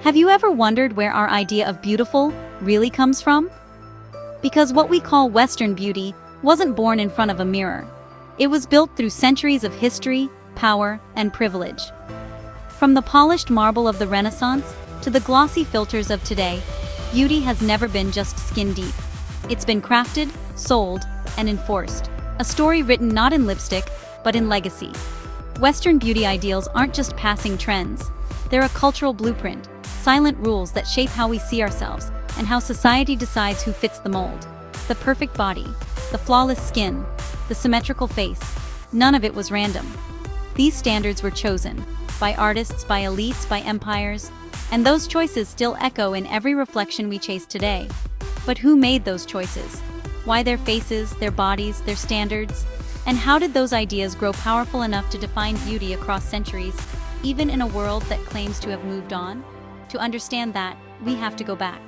Have you ever wondered where our idea of beautiful really comes from? Because what we call Western beauty wasn't born in front of a mirror. It was built through centuries of history, power, and privilege. From the polished marble of the Renaissance to the glossy filters of today, beauty has never been just skin deep. It's been crafted, sold, and enforced. A story written not in lipstick, but in legacy. Western beauty ideals aren't just passing trends. They're a cultural blueprint, silent rules that shape how we see ourselves and how society decides who fits the mold. The perfect body, the flawless skin, the symmetrical face, none of it was random. These standards were chosen by artists, by elites, by empires, and those choices still echo in every reflection we chase today. But who made those choices? Why their faces, their bodies, their standards? And how did those ideas grow powerful enough to define beauty across centuries, even in a world that claims to have moved on? To understand that, we have to go back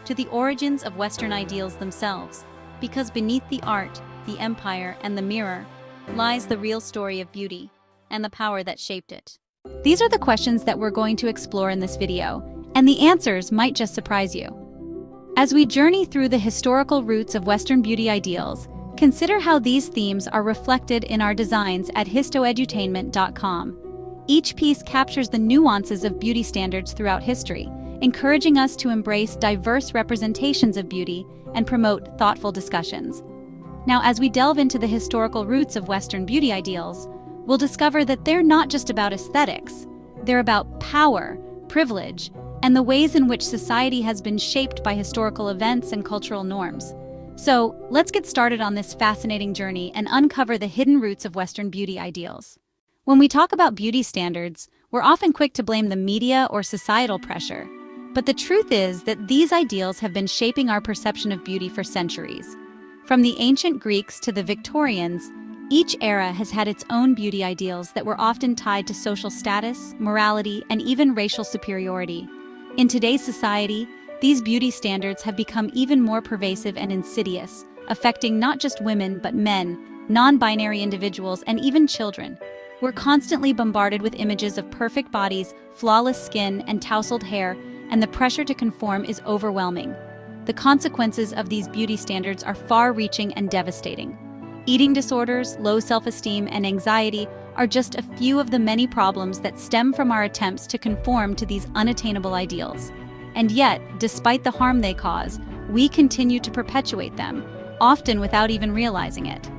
to the origins of Western ideals themselves, because beneath the art, the empire, and the mirror lies the real story of beauty and the power that shaped it. These are the questions that we're going to explore in this video, and the answers might just surprise you. As we journey through the historical roots of Western beauty ideals, consider how these themes are reflected in our designs at HistoEdutainment.com. Each piece captures the nuances of beauty standards throughout history, encouraging us to embrace diverse representations of beauty and promote thoughtful discussions. Now, as we delve into the historical roots of Western beauty ideals, we'll discover that they're not just about aesthetics. They're about power, privilege, and the ways in which society has been shaped by historical events and cultural norms. So, let's get started on this fascinating journey and uncover the hidden roots of Western beauty ideals. When we talk about beauty standards, we're often quick to blame the media or societal pressure. But the truth is that these ideals have been shaping our perception of beauty for centuries. From the ancient Greeks to the Victorians, each era has had its own beauty ideals that were often tied to social status, morality, and even racial superiority. In today's society, these beauty standards have become even more pervasive and insidious, affecting not just women but men, non-binary individuals, and even children. We're constantly bombarded with images of perfect bodies, flawless skin, and tousled hair, and the pressure to conform is overwhelming. The consequences of these beauty standards are far-reaching and devastating. Eating disorders, low self-esteem, and anxiety are just a few of the many problems that stem from our attempts to conform to these unattainable ideals. And yet, despite the harm they cause, we continue to perpetuate them, often without even realizing it.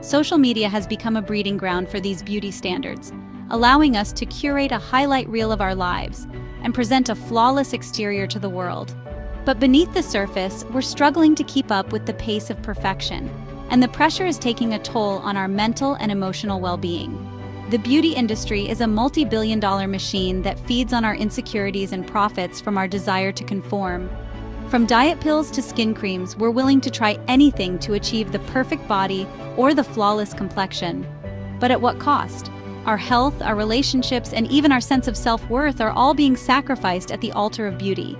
Social media has become a breeding ground for these beauty standards, allowing us to curate a highlight reel of our lives and present a flawless exterior to the world. But beneath the surface, we're struggling to keep up with the pace of perfection, and the pressure is taking a toll on our mental and emotional well-being. The beauty industry is a multi-billion-dollar machine that feeds on our insecurities and profits from our desire to conform. From diet pills to skin creams, we're willing to try anything to achieve the perfect body or the flawless complexion. But at what cost? Our health, our relationships, and even our sense of self-worth are all being sacrificed at the altar of beauty.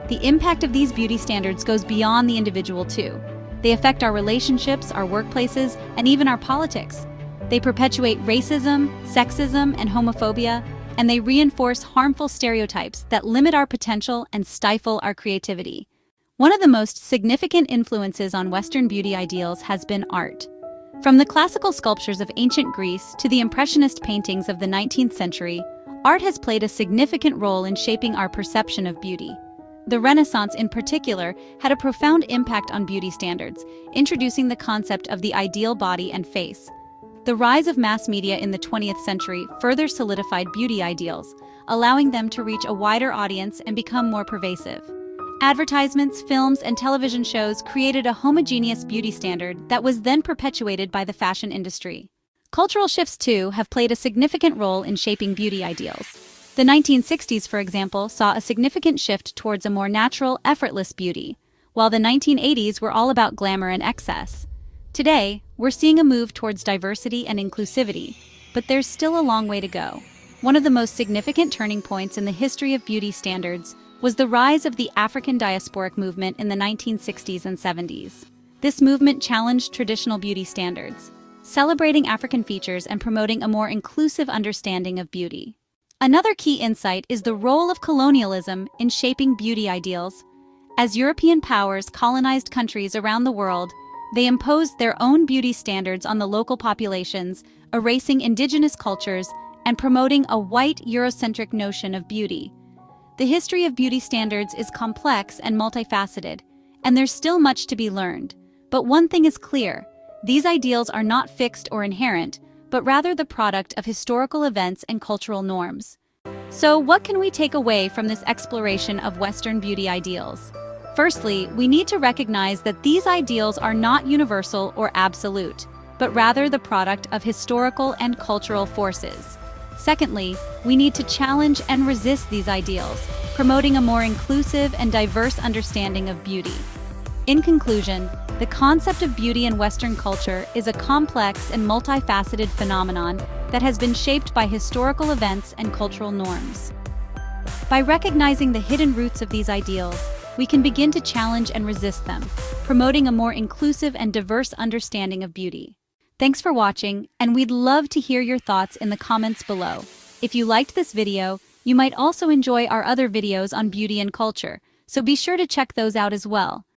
The impact of these beauty standards goes beyond the individual too. They affect our relationships, our workplaces, and even our politics. They perpetuate racism, sexism, and homophobia, and they reinforce harmful stereotypes that limit our potential and stifle our creativity. One of the most significant influences on Western beauty ideals has been art. From the classical sculptures of ancient Greece to the Impressionist paintings of the 19th century, art has played a significant role in shaping our perception of beauty. The Renaissance, in particular, had a profound impact on beauty standards, introducing the concept of the ideal body and face. The rise of mass media in the 20th century further solidified beauty ideals, allowing them to reach a wider audience and become more pervasive. Advertisements, films, and television shows created a homogeneous beauty standard that was then perpetuated by the fashion industry. Cultural shifts, too, have played a significant role in shaping beauty ideals. The 1960s, for example, saw a significant shift towards a more natural, effortless beauty, while the 1980s were all about glamour and excess. Today, we're seeing a move towards diversity and inclusivity, but there's still a long way to go. One of the most significant turning points in the history of beauty standards was the rise of the African diasporic movement in the 1960s and 70s. This movement challenged traditional beauty standards, celebrating African features and promoting a more inclusive understanding of beauty. Another key insight is the role of colonialism in shaping beauty ideals. As European powers colonized countries around the world, they imposed their own beauty standards on the local populations, erasing indigenous cultures and promoting a white Eurocentric notion of beauty. The history of beauty standards is complex and multifaceted, and there's still much to be learned. But one thing is clear: these ideals are not fixed or inherent, but rather the product of historical events and cultural norms. So, what can we take away from this exploration of Western beauty ideals? Firstly, we need to recognize that these ideals are not universal or absolute, but rather the product of historical and cultural forces. Secondly, we need to challenge and resist these ideals, promoting a more inclusive and diverse understanding of beauty. In conclusion, the concept of beauty in Western culture is a complex and multifaceted phenomenon that has been shaped by historical events and cultural norms. By recognizing the hidden roots of these ideals, we can begin to challenge and resist them, promoting a more inclusive and diverse understanding of beauty. Thanks for watching, and we'd love to hear your thoughts in the comments below. If you liked this video, you might also enjoy our other videos on beauty and culture, so be sure to check those out as well.